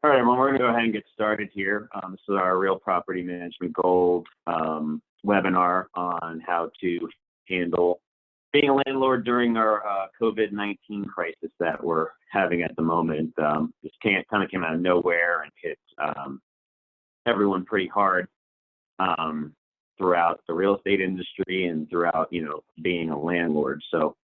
All right, everyone, we're going to go ahead and get started here. This is our Real Property Management Gold webinar on how to handle being a landlord during our COVID-19 crisis that we're having at the moment. This kind of came out of nowhere and hit everyone pretty hard throughout the real estate industry and throughout, being a landlord. So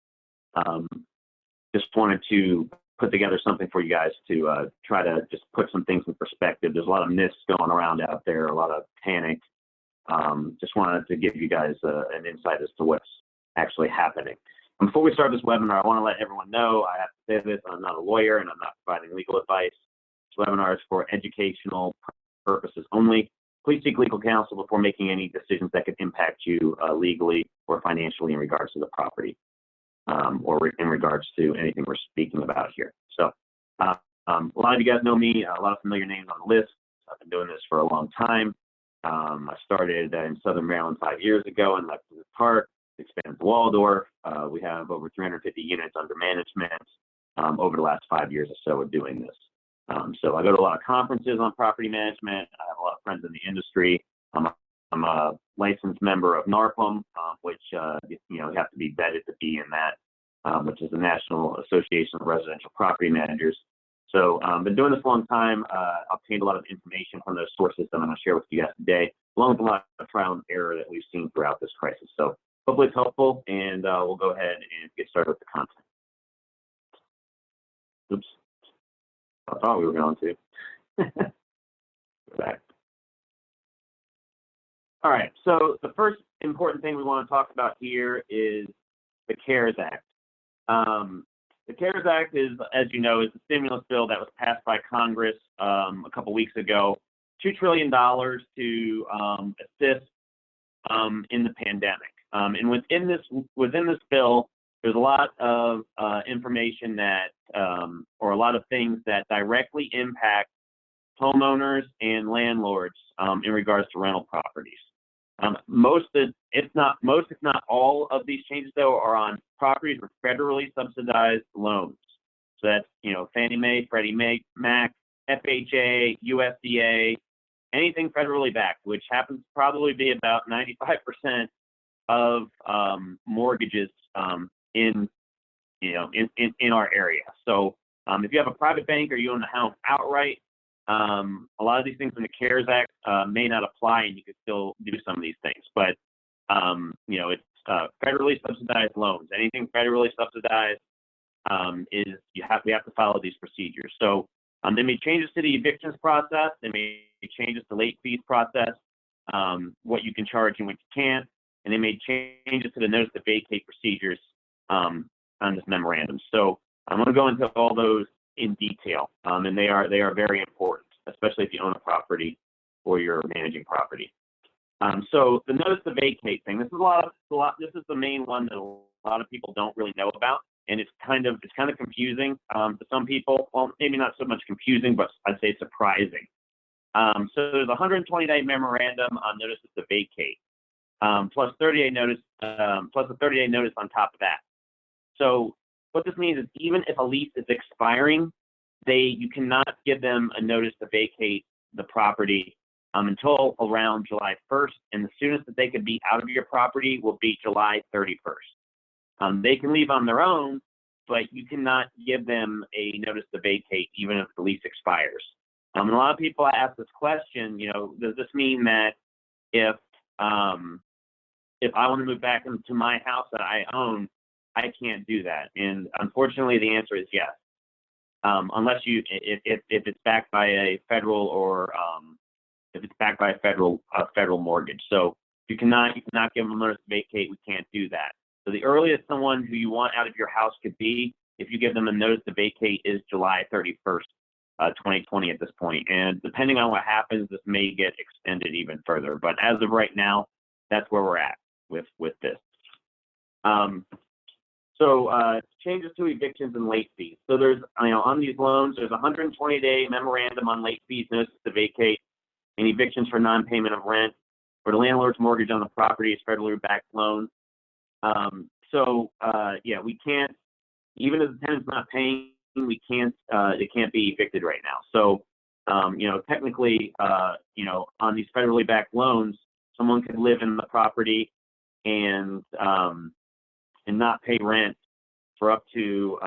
just wanted to put together something for you guys to try to just put some things in perspective. There's a lot of myths going around out there, a lot of panic. Just wanted to give you guys an insight as to what's actually happening. And before we start this webinar, I want to let everyone know, I have to say this, I'm not a lawyer and I'm not providing legal advice. This webinar is for educational purposes only. Please seek legal counsel before making any decisions that could impact you legally or financially in regards to the property. Or in regards to anything we're speaking about here. So a lot of you guys know me, a lot of familiar names on the list. I've been doing this for a long time. I started in Southern Maryland 5 years ago in Lexington Park, expanded to Waldorf. We have over 350 units under management over the last 5 years or so of doing this. So I go to a lot of conferences on property management. I have a lot of friends in the industry. I'm a licensed member of NARPM, which, you have to be vetted to be in that, which is the National Association of Residential Property Managers. So been doing this a long time. Obtained a lot of information from those sources that I'm going to share with you guys today, along with a lot of trial and error that we've seen throughout this crisis. So hopefully it's helpful, and we'll go ahead and get started with the content. Oops. I thought we were going to. Go back. All right, so the first important thing we want to talk about here is the CARES Act. The CARES Act is, as you know, is a stimulus bill that was passed by Congress a couple weeks ago, $2 trillion to assist in the pandemic. And within this bill, there's a lot of information that, or a lot of things that directly impact homeowners and landlords in regards to rental properties. Most, if not all of these changes, though, are on properties with federally subsidized loans. So that's, Fannie Mae, Freddie Mac, FHA, USDA, anything federally backed, which happens to probably be about 95% of mortgages in our area. So if you have a private bank or you own the house outright, a lot of these things in the CARES Act may not apply, and you could still do some of these things. But it's federally subsidized loans. Anything federally subsidized we have to follow these procedures. So they made changes to the evictions process. They made changes to late fees process, what you can charge and what you can't, and they made changes to the notice to vacate procedures on this memorandum. So I'm going to go into all those in detail, and they are very important, especially if you own a property or you're managing property. So the notice to vacate thing, this is the main one that a lot of people don't really know about, and it's kind of confusing to some people. Well, maybe not so much confusing, but I'd say surprising. So there's a 120-day memorandum on notices to vacate, plus 30-day notice, plus a 30-day notice on top of that. So what this means is even if a lease is expiring, you cannot give them a notice to vacate the property until around July 1st, and the soonest that they could be out of your property will be July 31st. They can leave on their own, but you cannot give them a notice to vacate even if the lease expires. And a lot of people ask this question, does this mean that if I want to move back into my house that I own, I can't do that? And unfortunately, the answer is yes. Unless if it's backed by a federal or if it's backed by a federal mortgage. So you cannot give them a notice to vacate. We can't do that. So the earliest someone who you want out of your house could be, if you give them a notice to vacate, is July 31st, 2020 at this point. And depending on what happens, this may get extended even further. But as of right now, that's where we're at with this. So changes to evictions and late fees. So there's, on these loans, there's a 120-day memorandum on late fees, notices to vacate, and evictions for non-payment of rent, for the landlord's mortgage on the property is federally backed loan. We can't, even if the tenant's not paying, it can't be evicted right now. So Technically, on these federally backed loans, someone could live in the property and not pay rent for up to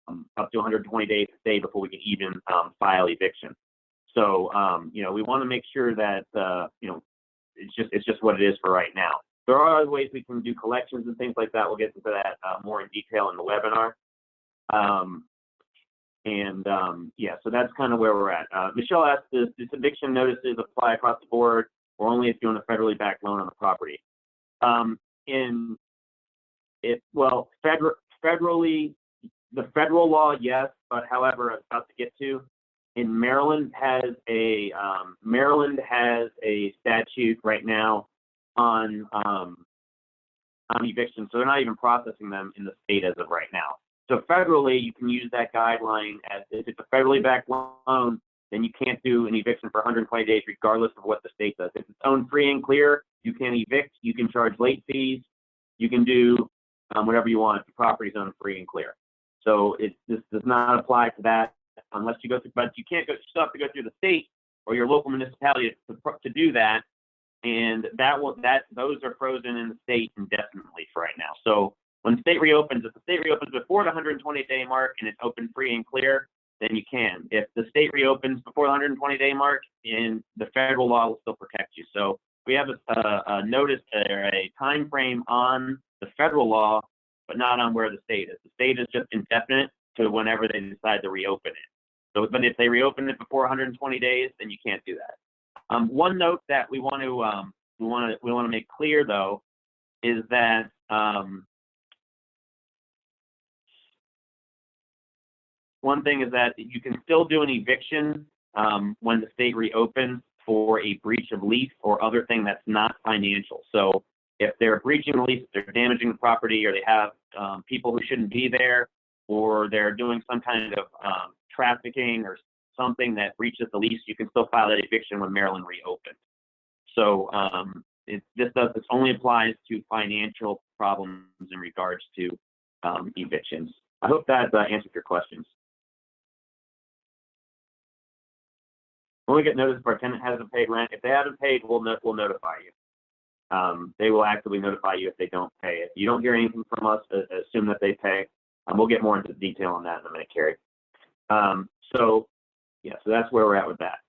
120 days to stay before we can even file eviction. So we want to make sure that it's just what it is for right now. There are other ways we can do collections and things like that. We'll get into that more in detail in the webinar. So that's kind of where we're at. Michelle asked, does eviction notices apply across the board or only if you're on a federally backed loan on the property? Federally, the federal law, yes, but however, I was about to get to, in Maryland has a statute right now on eviction, so they're not even processing them in the state as of right now. So federally, you can use that guideline as if it's a federally backed loan, then you can't do an eviction for 120 days regardless of what the state does. If it's owned free and clear, you can evict, you can charge late fees, you can do whatever you want if the property's owned free and clear. So this does not apply to that unless you go through, but you can't go, you still have to go through the state or your local municipality to do that. And those are frozen in the state indefinitely for right now. So when the state reopens, if the state reopens before the 120-day mark and it's open free and clear, then you can. If the state reopens before the 120-day mark, and the federal law will still protect you. So we have a notice or a time frame on the federal law, but not on where the state is. The state is just indefinite to whenever they decide to reopen it. So, but if they reopen it before 120 days, then you can't do that. One note that we want to make clear though is that one thing is that you can still do an eviction when the state reopens for a breach of lease or other thing that's not financial. So if they're breaching the lease, if they're damaging the property, or they have people who shouldn't be there, or they're doing some kind of trafficking or something that breaches the lease, you can still file that eviction when Maryland reopens. So this only applies to financial problems in regards to evictions. I hope that answered your questions. When we get notice if our tenant hasn't paid rent, if they haven't paid, we'll notify you. They will actively notify you if they don't pay. If you don't hear anything from us, assume that they pay. We'll get more into detail on that in a minute, Carrie. So that's where we're at with that.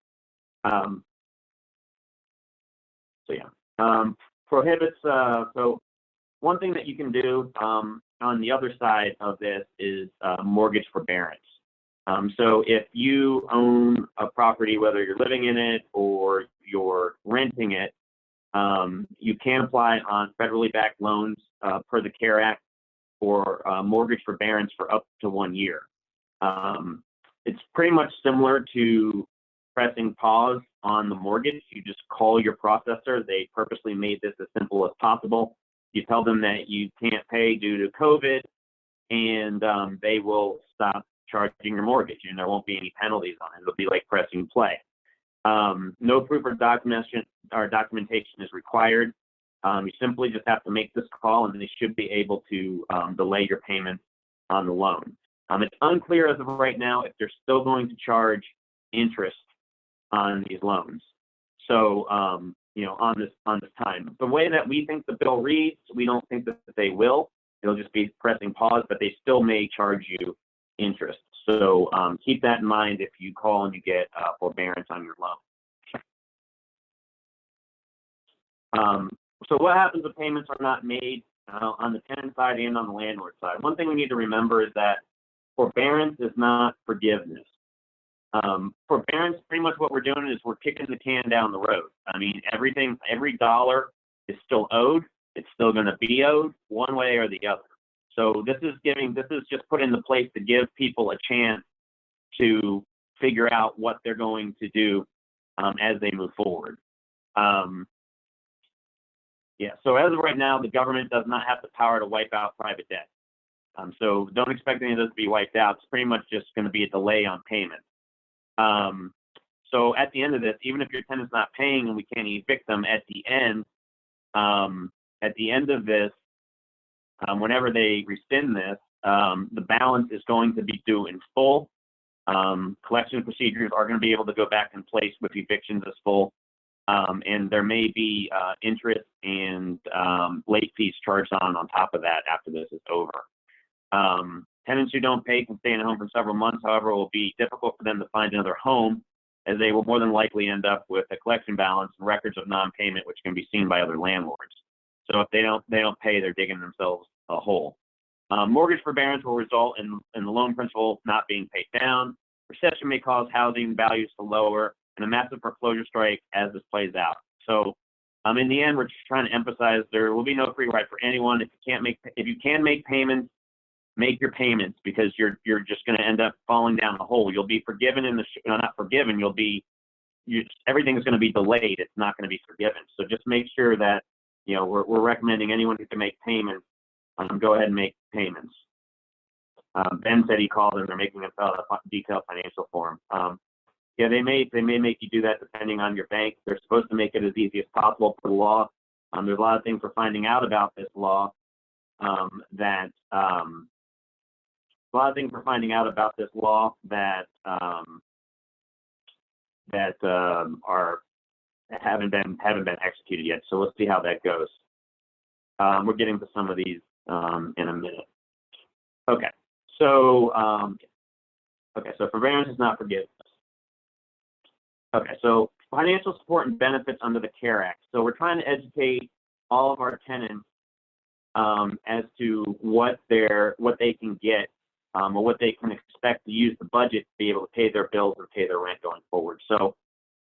Prohibits. So one thing that you can do on the other side of this is mortgage forbearance. So if you own a property, whether you're living in it or you're renting it, you can apply on federally backed loans per the CARE Act for mortgage forbearance for up to 1 year. It's pretty much similar to pressing pause on the mortgage. You just call your processor. They purposely made this as simple as possible. You tell them that you can't pay due to COVID, and they will stop charging your mortgage, and there won't be any penalties on it. It'll be like pressing play. No proof or documentation is required. You simply just have to make this call, and they should be able to delay your payments on the loan. It's unclear as of right now if they're still going to charge interest on these loans. So, on this time, the way that we think the bill reads, we don't think that they will. It'll just be pressing pause, but they still may charge you interest. So keep that in mind if you call and you get forbearance on your loan. So what happens if payments are not made on the tenant side and on the landlord side? One thing we need to remember is that forbearance is not forgiveness. Forbearance, pretty much what we're doing is we're kicking the can down the road. I mean, every dollar is still owed. It's still going to be owed one way or the other. So this is just put into place to give people a chance to figure out what they're going to do as they move forward. So as of right now, the government does not have the power to wipe out private debt. So don't expect any of this to be wiped out. It's pretty much just going to be a delay on payment. So at the end of this, even if your tenant's not paying and we can't evict them, at the end of this, whenever they rescind this, the balance is going to be due in full. Collection procedures are going to be able to go back in place with evictions as full, and there may be interest and late fees charged on top of that after this is over. Tenants who don't pay can stay in a home for several months. However, it will be difficult for them to find another home, as they will more than likely end up with a collection balance and records of non-payment, which can be seen by other landlords. So if they don't pay, they're digging themselves a hole. Mortgage forbearance will result in the loan principal not being paid down. Recession may cause housing values to lower, and a massive foreclosure strike as this plays out. So, in the end, we're just trying to emphasize there will be no free ride for anyone. If you can make payments, make your payments, because you're just going to end up falling down the hole. You'll be forgiven not forgiven. Everything's going to be delayed. It's not going to be forgiven. So just make sure that we're recommending anyone who can make payments, go ahead and make payments. Ben said he called and they're making him fill out a detailed financial form. Yeah, they may make you do that depending on your bank. They're supposed to make it as easy as possible for the law. There's a lot of things we're finding out about this law that haven't been executed yet. So let's see how that goes. We're getting to some of these in a minute. Okay. So forbearance is not forgiveness. Okay, so financial support and benefits under the CARE Act. So we're trying to educate all of our tenants as to what they can get or what they can expect to use the budget to be able to pay their bills and pay their rent going forward. So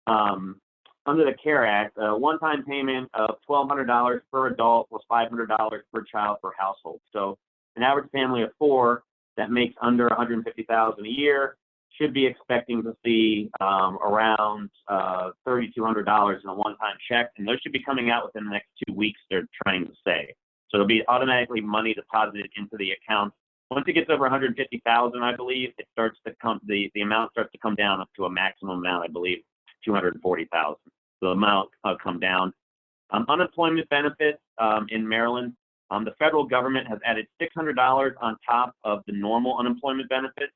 under the CARE Act, a one-time payment of $1,200 per adult was $500 per child per household. So an average family of 4 that makes under $150,000 a year should be expecting to see around $3,200 in a one-time check, and those should be coming out within the next 2 weeks, they're trying to say. So it'll be automatically money deposited into the account. Once it gets over $150,000, I believe, it starts to come, the amount starts to come down up to a maximum amount, I believe, $240,000. So the amount will come down. Unemployment benefits in Maryland, the federal government has added $600 on top of the normal unemployment benefits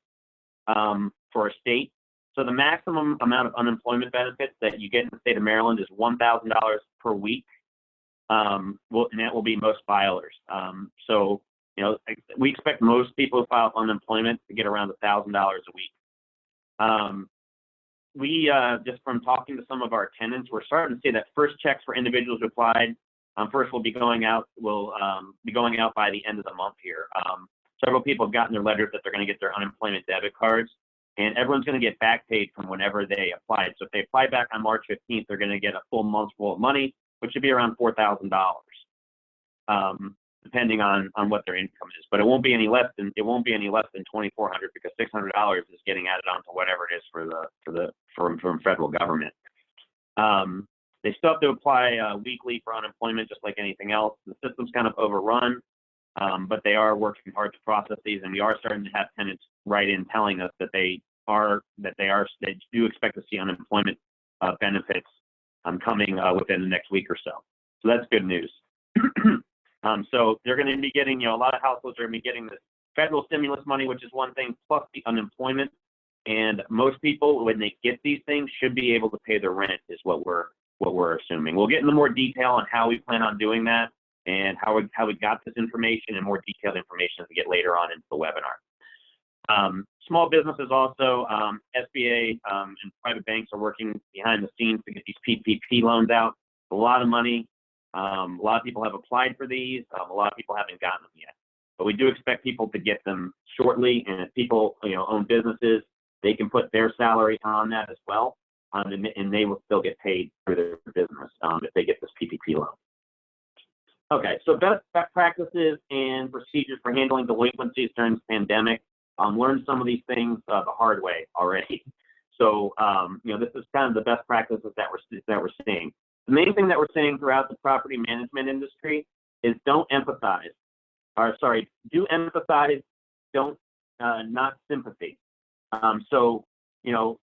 for a state. So the maximum amount of unemployment benefits that you get in the state of Maryland is $1,000 per week, and that will be most filers. So, we expect most people who file for unemployment to get around $1,000 a week. We just from talking to some of our tenants, we're starting to see that first checks for individuals who applied first will be going out by the end of the month here. Several people have gotten their letters that they're going to get their unemployment debit cards, and everyone's going to get back paid from whenever they applied. So if they apply back on March 15th, they're going to get a full month's full of money, which should be around $4,000, depending on what their income is. But it won't be any less than $2,400, because $600 is getting added on to whatever it is from federal government. They still have to apply weekly for unemployment, just like anything else. The system's kind of overrun, but they are working hard to process these, and we are starting to have tenants write in telling us that they do expect to see unemployment benefits coming within the next week or so. So that's good news. So they're going to be getting, a lot of households are going to be getting this federal stimulus money, which is one thing, plus the unemployment. And most people, when they get these things, should be able to pay their rent, is what we're assuming. We'll get into more detail on how we plan on doing that and how we got this information, and more detailed information as we get later on into the webinar. Small businesses also, SBA and private banks are working behind the scenes to get these PPP loans out. It's a lot of money. A lot of people have applied for these. A lot of people haven't gotten them yet. But we do expect people to get them shortly, and if people own businesses, they can put their salary on that as well, and they will still get paid for their business if they get this PPP loan. Okay, so best practices and procedures for handling delinquencies during this pandemic. Learned some of these things the hard way already. So this is kind of the best practices that we're seeing. The main thing that we're seeing throughout the property management industry is do emphasize, not sympathy. So,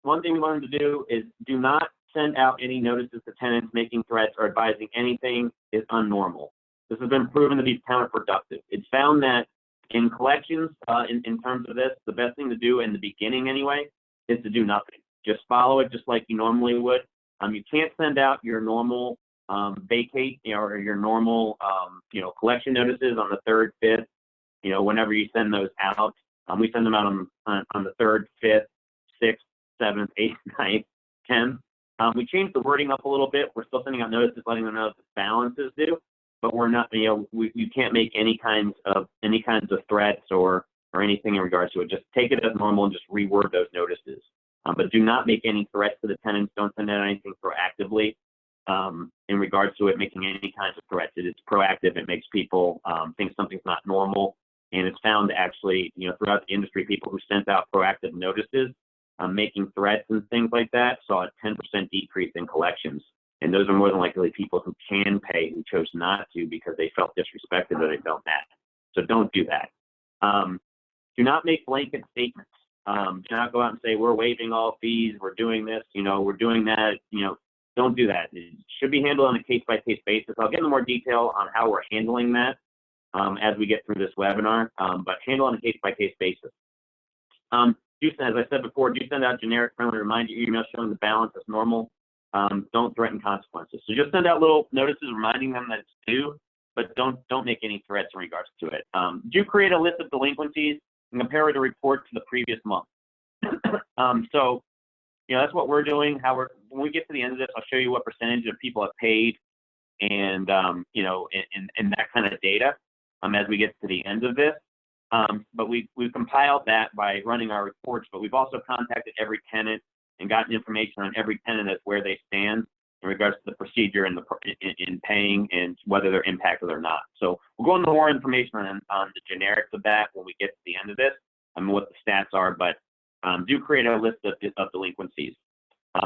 one thing we learned to do is do not send out any notices to tenants making threats or advising anything is unnormal. This has been proven to be counterproductive. It's found that in collections, in terms of this, the best thing to do in the beginning anyway, is to do nothing. Just follow it just like you normally would. You can't send out your normal vacate, or your normal, collection notices on the 3rd, 5th, whenever you send those out. We send them out on the 3rd, 5th, 6th, 7th, 8th, 9th, 10th. We changed the wording up a little bit. We're still sending out notices, letting them know that the balance is due, but we're not, you can't make any kinds of threats or anything in regards to it. Just take it as normal and just reword those notices. But do not make any threats to the tenants. Don't send out anything proactively in regards to it making any kinds of threats. It is proactive. It makes people think something's not normal. And it's found actually, throughout the industry, people who sent out proactive notices, making threats and things like that, saw a 10% decrease in collections. And those are more than likely people who can pay, who chose not to because they felt disrespected or they felt mad. So don't do that. Do not make blanket statements. Do not go out and say, we're waiving all fees, we're doing this, we're doing that. Don't do that. It should be handled on a case-by-case basis. I'll get into more detail on how we're handling that as we get through this webinar, but handle on a case-by-case basis. As I said before, do send out generic friendly reminder emails showing the balance as normal. Don't threaten consequences. So just send out little notices reminding them that it's due, but don't make any threats in regards to it. Do create a list of delinquencies and compare the report to the previous month. So, that's what we're doing. When we get to the end of this, I'll show you what percentage of people have paid, and and that kind of data as we get to the end of this. But we've compiled that by running our reports, but we've also contacted every tenant and gotten information on every tenant as where they stand in regards to the procedure and in paying and whether they're impacted or not. So we'll go into more information on the generics of that when we get to the end of this, what the stats are, but do create a list of delinquencies.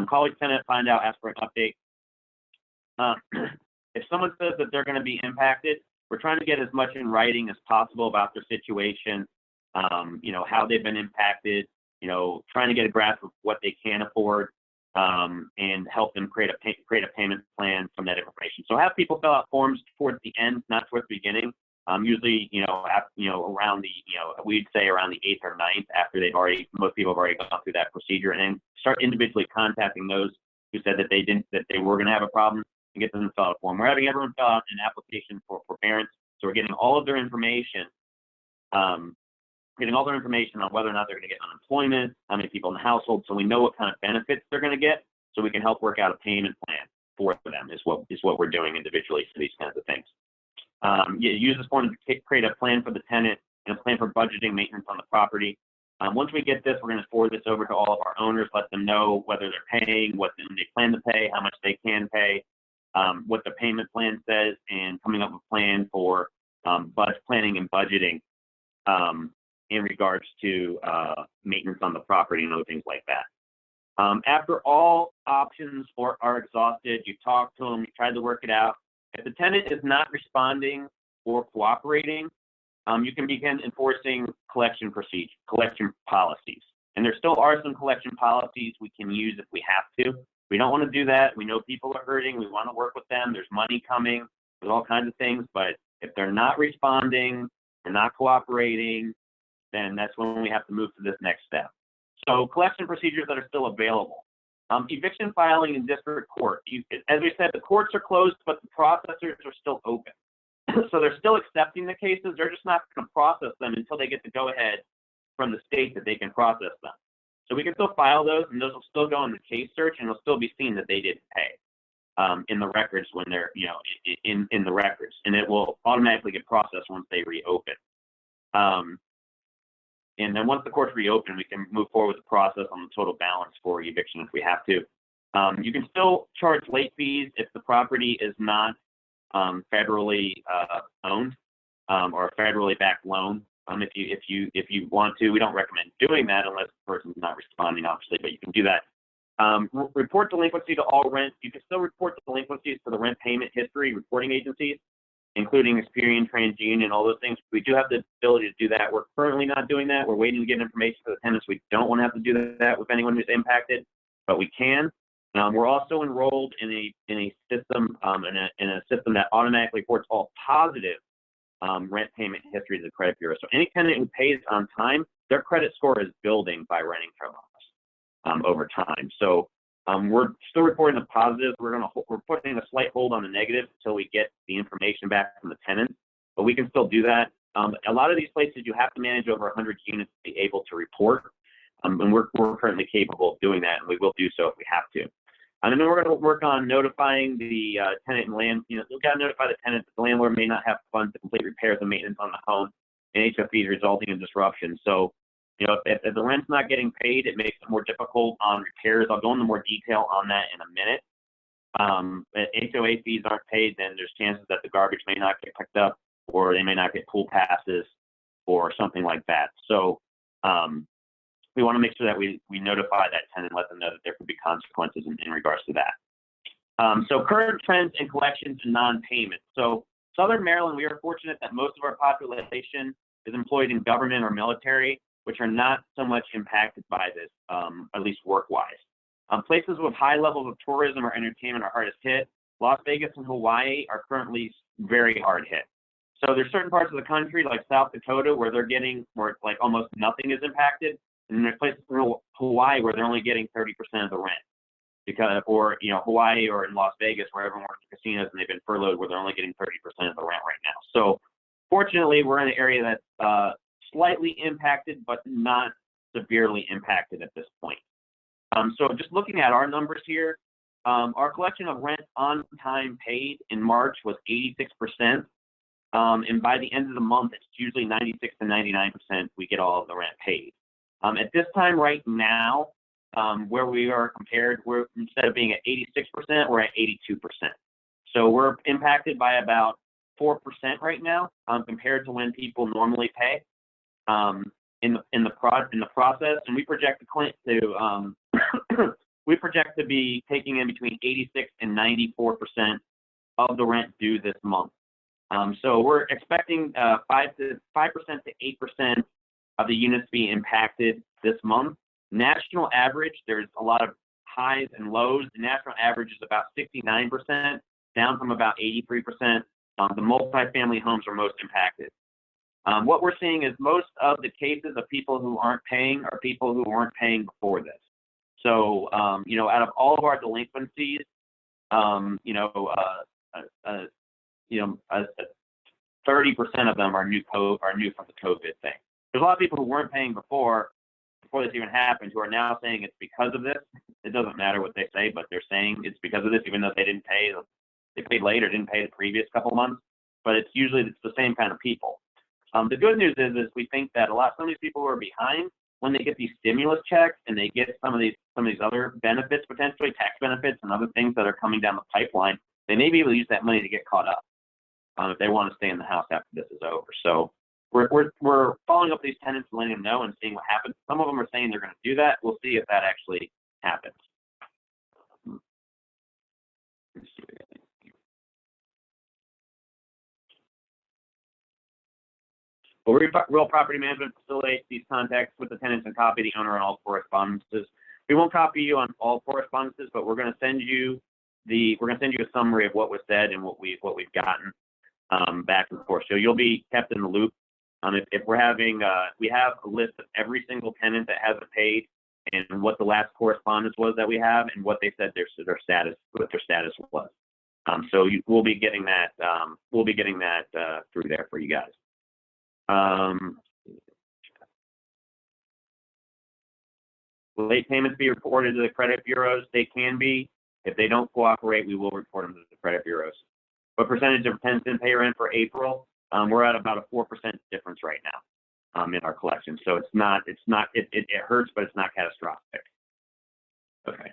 Call each tenant, find out, ask for an update. If someone says that they're going to be impacted, we're trying to get as much in writing as possible about their situation, how they've been impacted, trying to get a grasp of what they can afford, and help them create a payment plan from that information. So have people fill out forms towards the end, not towards the beginning. Usually, around we'd say around the 8th or 9th after most people have already gone through that procedure, and start individually contacting those who said that they were going to have a problem and get them to fill out a form. We're having everyone fill out an application for forbearance. So we're getting all of their information, on whether or not they're going to get unemployment, how many people in the household, so we know what kind of benefits they're going to get, so we can help work out a payment plan for them is what we're doing individually for these kinds of things. Use this form to create a plan for the tenant and a plan for budgeting maintenance on the property. Once we get this, we're going to forward this over to all of our owners, let them know whether they're paying, what they plan to pay, how much they can pay, what the payment plan says, and coming up with a plan for planning and budgeting in regards to maintenance on the property and other things like that. After all options are exhausted, you talk to them, you try to work it out. If the tenant is not responding or cooperating, you can begin enforcing collection policies. And there still are some collection policies we can use if we have to. We don't want to do that. We know people are hurting. We want to work with them. There's money coming. There's all kinds of things. But if they're not responding, they're not cooperating, then that's when we have to move to this next step. So collection procedures that are still available. Eviction filing in district court. As we said, the courts are closed, but the processors are still open. So they're still accepting the cases. They're just not going to process them until they get the go-ahead from the state that they can process them. So we can still file those, and those will still go in the case search, and it'll still be seen that they didn't pay in the records when they're, in the records, and it will automatically get processed once they reopen. And then once the courts reopen, we can move forward with the process on the total balance for eviction if we have to. You can still charge late fees if the property is not federally owned or a federally backed loan. If you want to, we don't recommend doing that unless the person's not responding, obviously, but you can do that. Report delinquency to all rent. You can still report delinquencies to the rent payment history reporting agencies, including Experian, TransUnion, all those things. We do have the ability to do that. We're currently not doing that. We're waiting to get information for the tenants. We don't want to have to do that with anyone who's impacted, but we can. We're also enrolled in a system in a system that automatically reports all positive rent payment history to the credit bureau. So any tenant who pays on time, their credit score is building by renting from us. over time. So we're still reporting the positives. We're putting a slight hold on the negatives until we get the information back from the tenants, but we can still do that. A lot of these places you have to manage over 100 units to be able to report, and we're currently capable of doing that, and we will do so if we have to. And then we're going to work on notifying the tenant and land. We've got to notify the tenant that the landlord may not have funds to complete repairs and maintenance on the home, and HOPs resulting in disruption. So, if the rent's not getting paid, it makes it more difficult on repairs. I'll go into more detail on that in a minute. If HOA fees aren't paid, then there's chances that the garbage may not get picked up, or they may not get pool passes, or something like that. So, we want to make sure that we notify that tenant, let them know that there could be consequences in regards to that. So current trends in collections and non-payment. So Southern Maryland, we are fortunate that most of our population is employed in government or military, which are not so much impacted by this, at least work-wise. Places with high levels of tourism or entertainment are hardest hit. Las Vegas and Hawaii are currently very hard hit. So there's certain parts of the country like South Dakota where like almost nothing is impacted. And then there's places in Hawaii where they're only getting 30% of the rent, or Hawaii or in Las Vegas where everyone works in casinos and they've been furloughed where they're only getting 30% of the rent right now. So fortunately, we're in an area that's slightly impacted, but not severely impacted at this point. So just looking at our numbers here, our collection of rent on time paid in March was 86%. And by the end of the month, it's usually 96 to 99% we get all of the rent paid. At this time right now, where we are compared, instead of being at 86%, we're at 82%. So we're impacted by about 4% right now compared to when people normally pay in the process, and we project to be taking in between 86 and 94% of the rent due this month. So we're expecting 5% to 8% of the units be impacted this month. National average, there's a lot of highs and lows. The national average is about 69%, down from about 83%. The multifamily homes are most impacted. What we're seeing is most of the cases of people who aren't paying are people who weren't paying before this. So, out of all of our delinquencies, 30% of them are new from the COVID thing. There's a lot of people who weren't paying before this even happened, who are now saying it's because of this. It doesn't matter what they say, but they're saying it's because of this, even though they didn't pay. They paid late or didn't pay the previous couple of months. But it's the same kind of people. The good news is we think that some of these people who are behind, when they get these stimulus checks and they get some of these other benefits, potentially tax benefits and other things that are coming down the pipeline, they may be able to use that money to get caught up if they want to stay in the house after this is over. So we're following up these tenants and letting them know and seeing what happens. Some of them are saying they're going to do that. We'll see if that actually happens. Well, Real Property Management facilitates these contacts with the tenants and copy the owner on all correspondences. We won't copy you on all correspondences, but we're going to send you a summary of what was said and what we've gotten back and forth. So you'll be kept in the loop. If we're having, we have a list of every single tenant that hasn't paid and what the last correspondence was that we have and what they said their status was. So we'll be getting that. Through there for you guys. Late payments be reported to the credit bureaus. They can be. If they don't cooperate, we will report them to the credit bureaus. What percentage of tenants didn't pay rent for April? We're at about a 4% difference right now in our collection. So it hurts, but it's not catastrophic. Okay.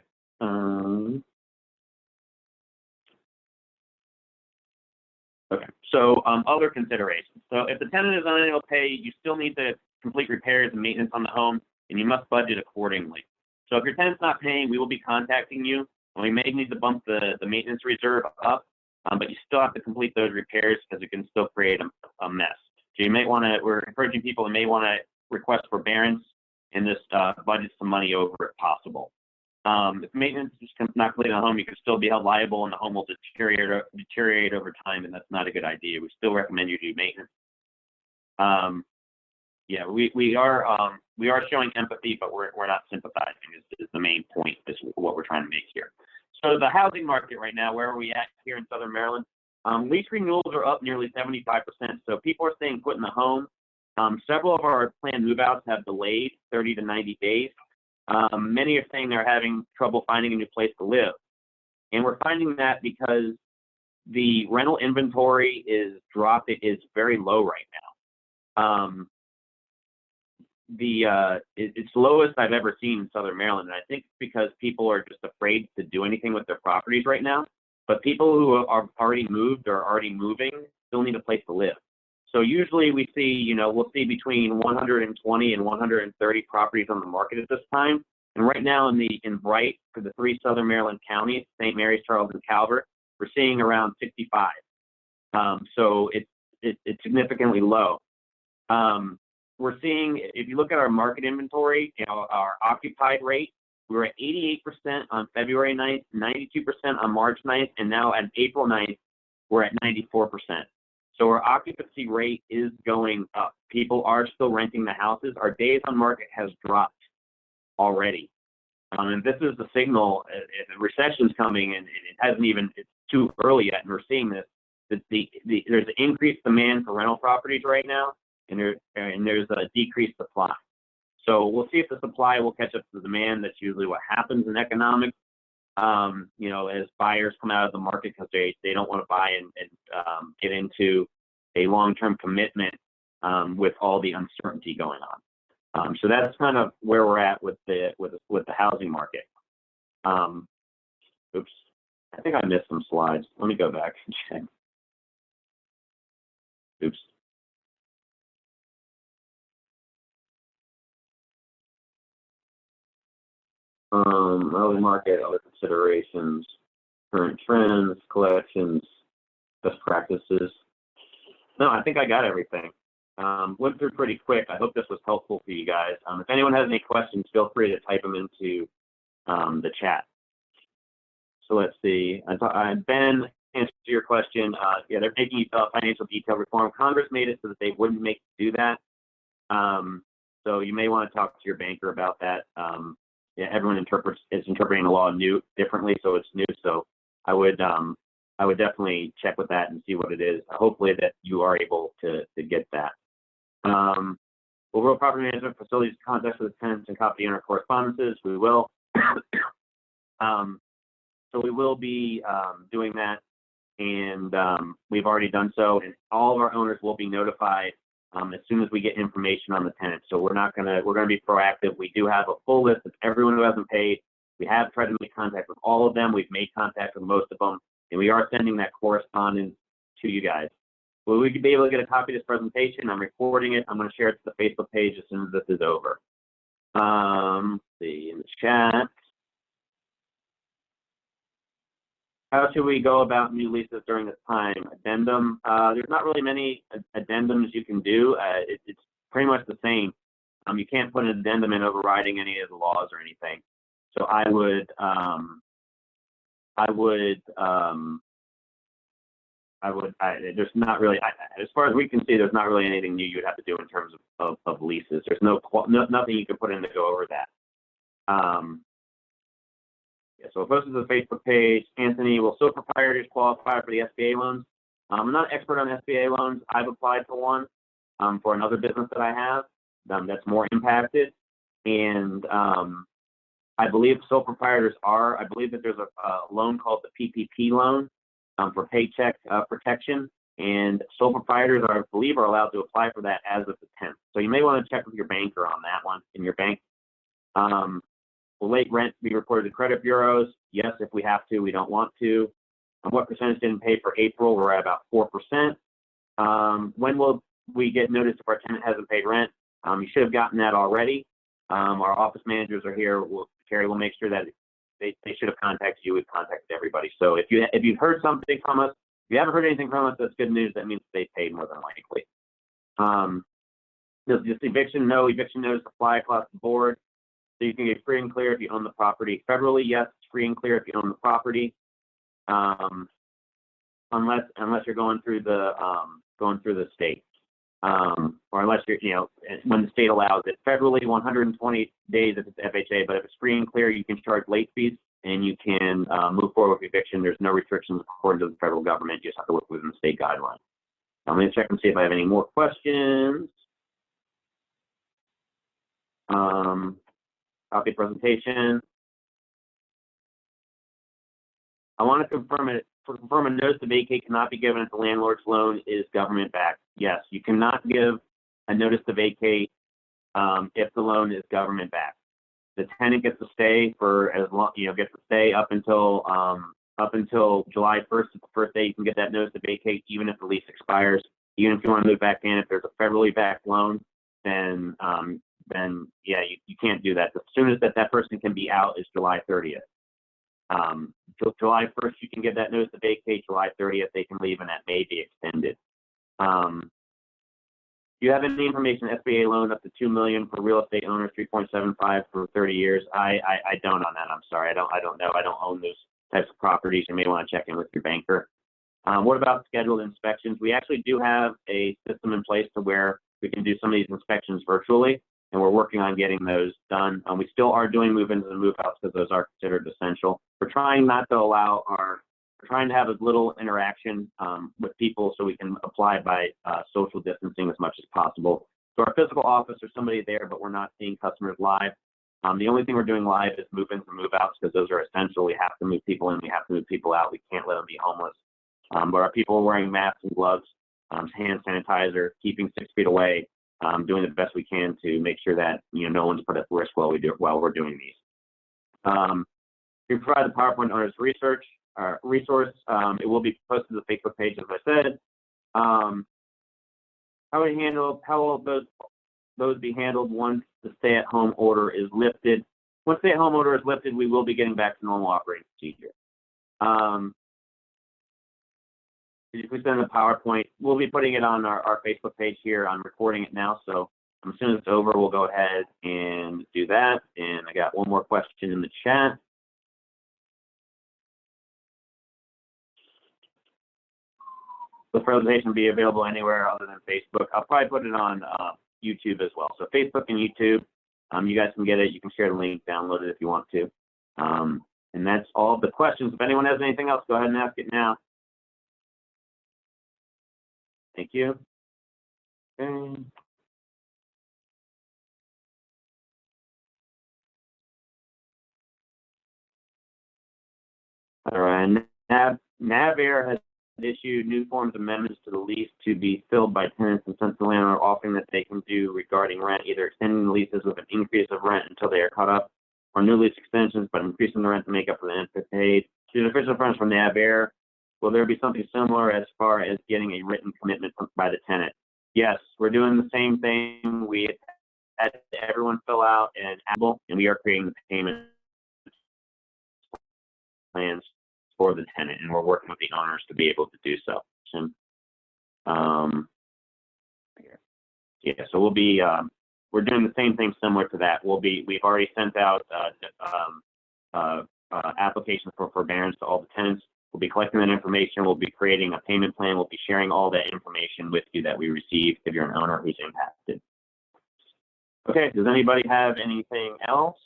Okay. So other considerations. So if the tenant is unable to pay, you still need to complete repairs and maintenance on the home, and you must budget accordingly. So if your tenant's not paying, we will be contacting you, and we may need to bump the maintenance reserve up, but you still have to complete those repairs because it can still create a mess. So you may want to, we're encouraging people who may want to request forbearance and just budget some money over if possible. If maintenance is not completed on the home, you can still be held liable and the home will deteriorate over time, and that's not a good idea. We still recommend you do maintenance. yeah, we are showing empathy, but we're not sympathizing. Is the main point. Is what we're trying to make here. So the housing market right now, where are we at here in Southern Maryland? Lease renewals are up nearly 75%. So people are staying put in the home. Several of our planned move-outs have delayed 30 to 90 days. Many are saying they're having trouble finding a new place to live. And we're finding that because the rental inventory is very low right now. It's lowest I've ever seen in Southern Maryland. And I think it's because people are just afraid to do anything with their properties right now. But people who are already moved or already moving still need a place to live. So usually we see, we'll see between 120 and 130 properties on the market at this time. And right now in Bright, for the 3 Southern Maryland counties, St. Mary's, Charles, and Calvert, we're seeing around 65. So it's significantly low. We're seeing, if you look at our market inventory, our occupied rate, we were at 88% on February 9th, 92% on March 9th, and now at April 9th, we're at 94%. So our occupancy rate is going up. People are still renting the houses. Our days on market has dropped already. And this is the signal, if a recession's coming, and it hasn't even, it's too early yet, and we're seeing this, that there's an increased demand for rental properties right now, and there's a decreased supply. So we'll see if the supply will catch up to the demand. That's usually what happens in economics, as buyers come out of the market because they don't want to buy and get into a long-term commitment with all the uncertainty going on. So that's kind of where we're at with the housing market. Oops, I think I missed some slides. Let me go back and check. Oops. Housing market, other considerations, current trends, collections, best practices. No, I think I got everything. Went through pretty quick. I hope this was helpful for you guys. If anyone has any questions, feel free to type them into the chat. So let's see. Ben, answer to your question. Yeah, they're making financial detail reform. Congress made it so that they wouldn't make you do that. So you may want to talk to your banker about that. Yeah, everyone is interpreting the law differently, so it's new. So I would definitely check with that and see what it is. Hopefully that you are able to get that. Overall property management facilities contact with the tenants and copy owner correspondences. We will. So we will be doing that, and we've already done so. And all of our owners will be notified as soon as we get information on the tenant. So we're going to be proactive. We do have a full list of everyone who hasn't paid. We have tried to make contact with all of them. We've made contact with most of them, and we are sending that correspondence to you guys. Will we be able to get a copy of this presentation? I'm recording it. I'm going to share it to the Facebook page as soon as this is over. Let's see in the chat. How should we go about new leases during this time? Addendum. There's not really many addendums you can do. It's pretty much the same. You can't put an addendum in overriding any of the laws or anything. So there's not really, as far as we can see, there's not really anything new you'd have to do in terms of leases. There's nothing you can put in to go over that. Yeah, so post to the Facebook page. Anthony, will sole proprietors qualify for the SBA loans? I'm not an expert on SBA loans. I've applied for one for another business that I have that's more impacted. And I believe sole proprietors are. I believe that there's a loan called the PPP loan for paycheck protection. And sole proprietors I believe are allowed to apply for that as of the 10th. So you may want to check with your banker on that one in your bank. Will late rent be reported to credit bureaus? Yes, if we have to. We don't want to. What percentage didn't pay for April? We're at about 4%. When will we get notice if our tenant hasn't paid rent? You should have gotten that already. Our office managers are here. Carrie will make sure that they should have contacted you. We've contacted everybody. So if you've heard something from us, if you haven't heard anything from us, that's good news. That means they paid more than likely. Just eviction? No, eviction notice apply across the board. So you can get free and clear if you own the property. Federally, yes, it's free and clear if you own the property, unless you're going through the state. or unless you're, when the state allows it. Federally, 120 days if it's FHA, but if it's free and clear, you can charge late fees and you can move forward with eviction. There's no restrictions according to the federal government. You just have to work within the state guidelines. I'm going to check and see if I have any more questions. Copy presentation. I want to confirm it. Confirm a notice to vacate cannot be given if the landlord's loan is government backed. Yes, you cannot give a notice to vacate if the loan is government backed. The tenant gets to stay for as long, gets to stay up until July 1st. It's the first day you can get that notice to vacate, even if the lease expires. Even if you want to move back in, if there's a federally backed loan, then yeah, you can't do that. The soonest that person can be out is July 30th. July 1st, you can get that notice to vacate. July 30th, they can leave, and that may be extended. Do you have any information? SBA loan up to $2 million for real estate owners, 3.75 for 30 years. I don't on that. I'm sorry. I don't know. I don't own those types of properties. You may want to check in with your banker. What about scheduled inspections? We actually do have a system in place to where we can do some of these inspections virtually, and we're working on getting those done. We still are doing move-ins and move-outs because those are considered essential. We're trying not to allow we're trying to have as little interaction with people so we can apply by social distancing as much as possible. So our physical office, there's somebody there, but we're not seeing customers live. The only thing we're doing live is move-ins and move-outs because those are essential. We have to move people in, we have to move people out. We can't let them be homeless. But our people are wearing masks and gloves, hand sanitizer, keeping 6 feet away, doing the best we can to make sure that no one's put at risk while we're doing these. We provide the PowerPoint owner's resource. It will be posted to the Facebook page, as I said. How will those be handled once the stay-at-home order is lifted? Once the stay-at-home order is lifted, we will be getting back to normal operating procedure. If we send the PowerPoint, we'll be putting it on our Facebook page here. I'm recording it now, so as soon as it's over, we'll go ahead and do that. And I got one more question in the chat. The presentation will be available anywhere other than Facebook. I'll probably put it on YouTube as well. So Facebook and YouTube, you guys can get it. You can share the link, download it if you want to. And that's all of the questions. If anyone has anything else, go ahead and ask it now. Thank you. Okay. All right. NavAir has issued new forms of amendments to the lease to be filled by tenants, and since the landlord offering that they can do regarding rent, either extending the leases with an increase of rent until they are caught up, or new lease extensions, but increasing the rent to make up for the rent paid. To the official firms from NavAir, will there be something similar as far as getting a written commitment by the tenant? Yes, we're doing the same thing. We had everyone fill out an application, and we are creating the payment plans for the tenant, and we're working with the owners to be able to do so. Yeah, so we'll be we're doing the same thing similar to that. We've already sent out applications for forbearance to all the tenants. We'll be collecting that information. We'll be creating a payment plan. We'll be sharing all that information with you that we received if you're an owner who's impacted. Okay, does anybody have anything else?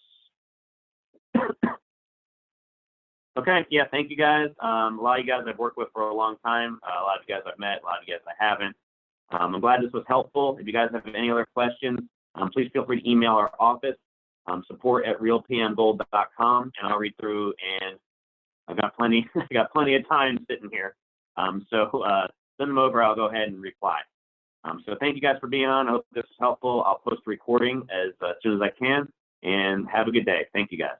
Okay, yeah, thank you guys. A lot of you guys I've worked with for a long time. A lot of you guys I've met, a lot of you guys I haven't. I'm glad this was helpful. If you guys have any other questions, please feel free to email our office, support@realpmgold.com, and I'll read through, and I've got plenty, of time sitting here. So send them over, I'll go ahead and reply. So thank you guys for being on. I hope this is helpful. I'll post a recording as soon as I can, and have a good day. Thank you guys.